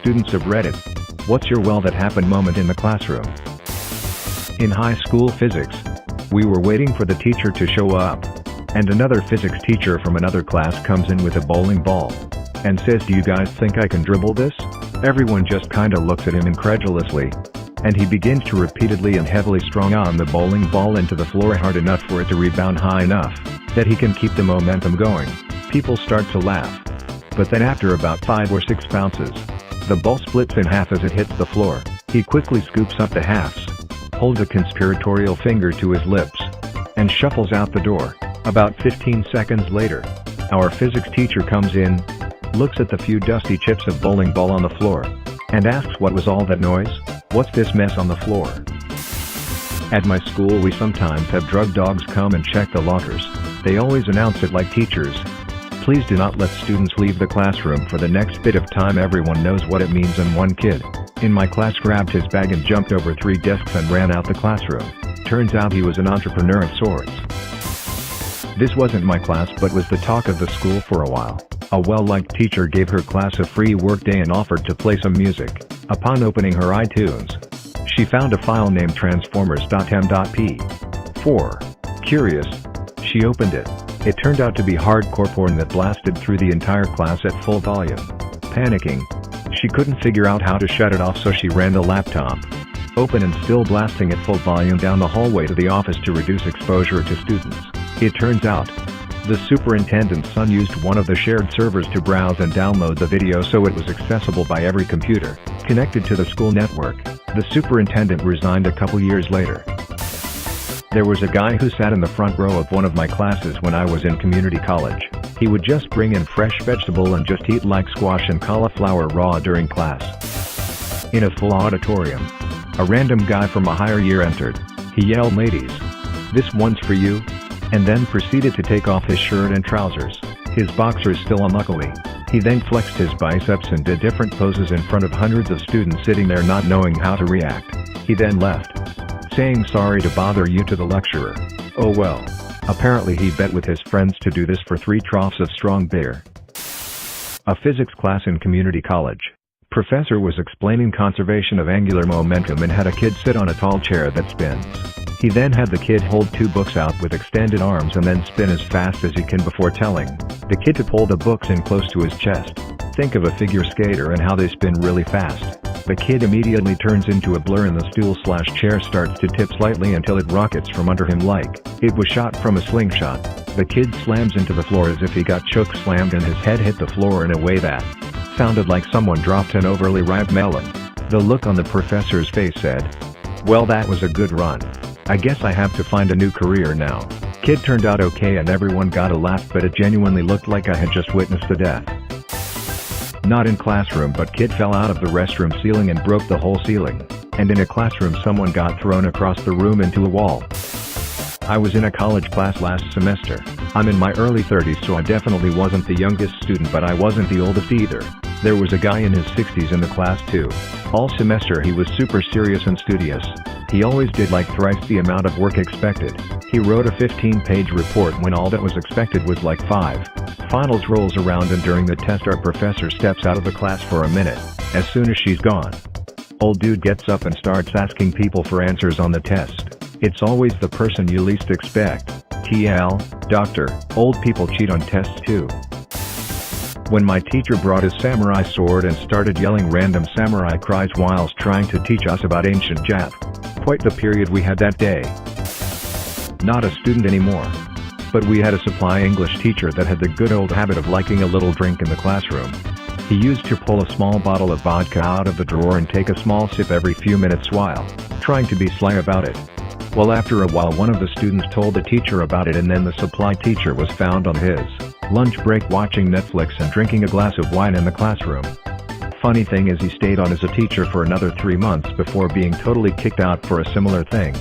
student subreddit. What's your well that happened moment in the classroom? In high school physics, we were waiting for the teacher to show up, and another physics teacher from another class comes in with a bowling ball and says, "Do you guys think I can dribble this?" Everyone just kinda looks at him incredulously, and he begins to repeatedly and heavily strong on the bowling ball into the floor hard enough for it to rebound high enough that he can keep the momentum going. People start to laugh. But then after about 5 or 6 bounces, the ball splits in half as it hits the floor. He quickly scoops up the halves, holds a conspiratorial finger to his lips, and shuffles out the door. About 15 seconds later, our physics teacher comes in, looks at the few dusty chips of bowling ball on the floor, and asks, "What was all that noise? What's this mess on the floor?" At my school we sometimes have drug dogs come and check the lockers. They always announce it like teachers. Please do not let students leave the classroom for the next bit of time. Everyone knows what it means, and one kid in my class grabbed his bag and jumped over 3 desks and ran out the classroom. Turns out he was an entrepreneur of sorts. This wasn't my class but was the talk of the school for a while. A well-liked teacher gave her class a free workday and offered to play some music. Upon opening her iTunes, she found a file named transformers.m.p4. Curious, she opened it. It turned out to be hardcore porn that blasted through the entire class at full volume. Panicking, she couldn't figure out how to shut it off, so she ran the laptop, open and still blasting at full volume, down the hallway to the office to reduce exposure to students. It turns out, the superintendent's son used one of the shared servers to browse and download the video so it was accessible by every computer connected to the school network. The superintendent resigned a couple years later. There was a guy who sat in the front row of one of my classes when I was in community college. He would just bring in fresh vegetable and just eat like squash and cauliflower raw during class. In a full auditorium, a random guy from a higher year entered. He yelled, "Ladies, this one's for you," and then proceeded to take off his shirt and trousers, his boxers still unluckily. He then flexed his biceps and did different poses in front of hundreds of students sitting there not knowing how to react. He then left, saying, "Sorry to bother you," to the lecturer. Oh well. Apparently he bet with his friends to do this for 3 troughs of strong beer. A physics class in community college. Professor was explaining conservation of angular momentum and had a kid sit on a tall chair that spins. He then had the kid hold 2 books out with extended arms and then spin as fast as he can before telling the kid to pull the books in close to his chest. Think of a figure skater and how they spin really fast. The kid immediately turns into a blur and the stool/chair starts to tip slightly until it rockets from under him like it was shot from a slingshot. The kid slams into the floor as if he got choke slammed and his head hit the floor in a way that sounded like someone dropped an overly ripe melon. The look on the professor's face said, "Well, that was a good run. I guess I have to find a new career now." Kid turned out okay and everyone got a laugh, but it genuinely looked like I had just witnessed a death. Not in classroom, but kid fell out of the restroom ceiling and broke the whole ceiling. And in a classroom someone got thrown across the room into a wall. I was in a college class last semester. I'm in my early 30s, so I definitely wasn't the youngest student, but I wasn't the oldest either. There was a guy in his 60s in the class too. All semester he was super serious and studious. He always did like thrice the amount of work expected. He wrote a 15-page report when all that was expected was like 5. Finals rolls around and during the test our professor steps out of the class for a minute. As soon as she's gone, old dude gets up and starts asking people for answers on the test. It's always the person you least expect. TL, doctor, old people cheat on tests too. When my teacher brought his samurai sword and started yelling random samurai cries whilst trying to teach us about ancient Jap. Quite the period we had that day. Not a student anymore. But we had a supply English teacher that had the good old habit of liking a little drink in the classroom. He used to pull a small bottle of vodka out of the drawer and take a small sip every few minutes while trying to be sly about it. Well, after a while one of the students told the teacher about it, and then the supply teacher was found on his lunch break watching Netflix and drinking a glass of wine in the classroom. Funny thing is he stayed on as a teacher for another 3 months before being totally kicked out for a similar thing.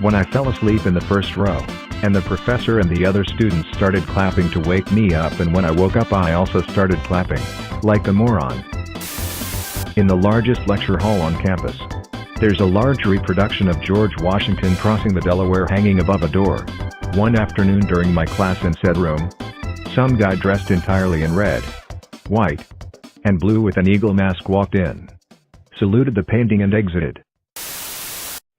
When I fell asleep in the first row, and the professor and the other students started clapping to wake me up, and when I woke up I also started clapping, like a moron. In the largest lecture hall on campus, there's a large reproduction of George Washington crossing the Delaware hanging above a door. One afternoon during my class in said room, some guy dressed entirely in red, white, and blue with an eagle mask walked in, saluted the painting and exited.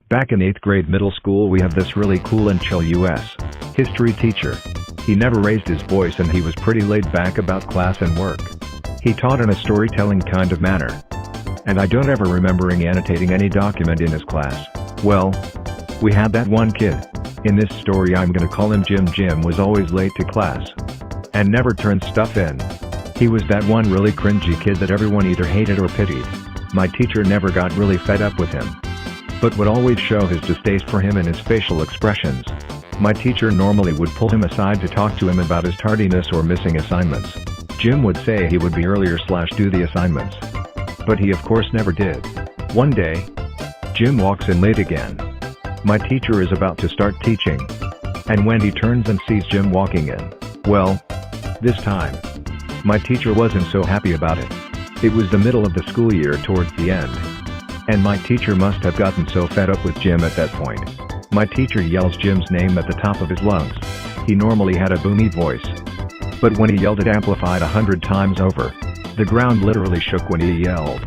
Back in 8th grade middle school we have this really cool and chill US history teacher. He never raised his voice and he was pretty laid back about class and work. He taught in a storytelling kind of manner. And I don't ever remembering annotating any document in his class. Well, we had that one kid. In this story I'm gonna call him Jim. Jim was always late to class and never turned stuff in. He was that one really cringy kid that everyone either hated or pitied. My teacher never got really fed up with him, but would always show his distaste for him in his facial expressions. My teacher normally would pull him aside to talk to him about his tardiness or missing assignments. Jim would say he would be earlier/do the assignments, but he of course never did. One day, Jim walks in late again. My teacher is about to start teaching, and when he turns and sees Jim walking in, well, this time, my teacher wasn't so happy about it. It was the middle of the school year towards the end, and my teacher must have gotten so fed up with Jim at that point. My teacher yells Jim's name at the top of his lungs. He normally had a boomy voice, but when he yelled it amplified 100 times over. The ground literally shook when he yelled.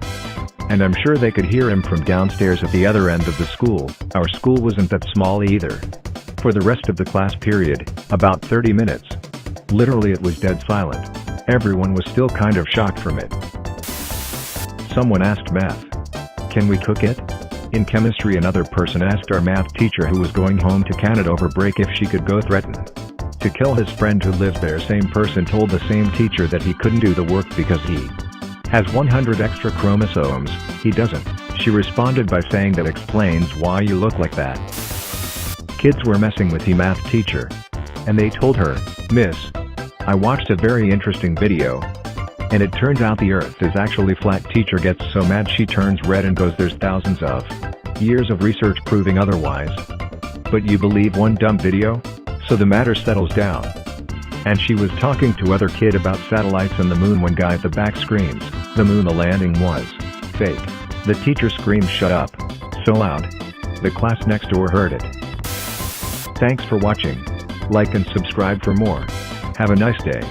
And I'm sure they could hear him from downstairs at the other end of the school. Our school wasn't that small either. For the rest of the class period, about 30 minutes, literally it was dead silent. Everyone was still kind of shocked from it. Someone asked math, "Can we cook it?" In chemistry another person asked our math teacher who was going home to Canada over break if she could go threaten to kill his friend who lives there. Same person told the same teacher that he couldn't do the work because he has 100 extra chromosomes. He doesn't. She responded by saying that explains why you look like that. Kids were messing with the math teacher, and they told her, "Miss, I watched a very interesting video, and it turns out the earth is actually flat." Teacher gets so mad she turns red and goes, "There's thousands of years of research proving otherwise. But you believe one dumb video?" So the matter settles down. And she was talking to other kid about satellites and the moon when guy at the back screams, "The moon the landing was fake." The teacher screams, "Shut up," so loud, the class next door heard it. Thanks for watching. Like and subscribe for more. Have a nice day.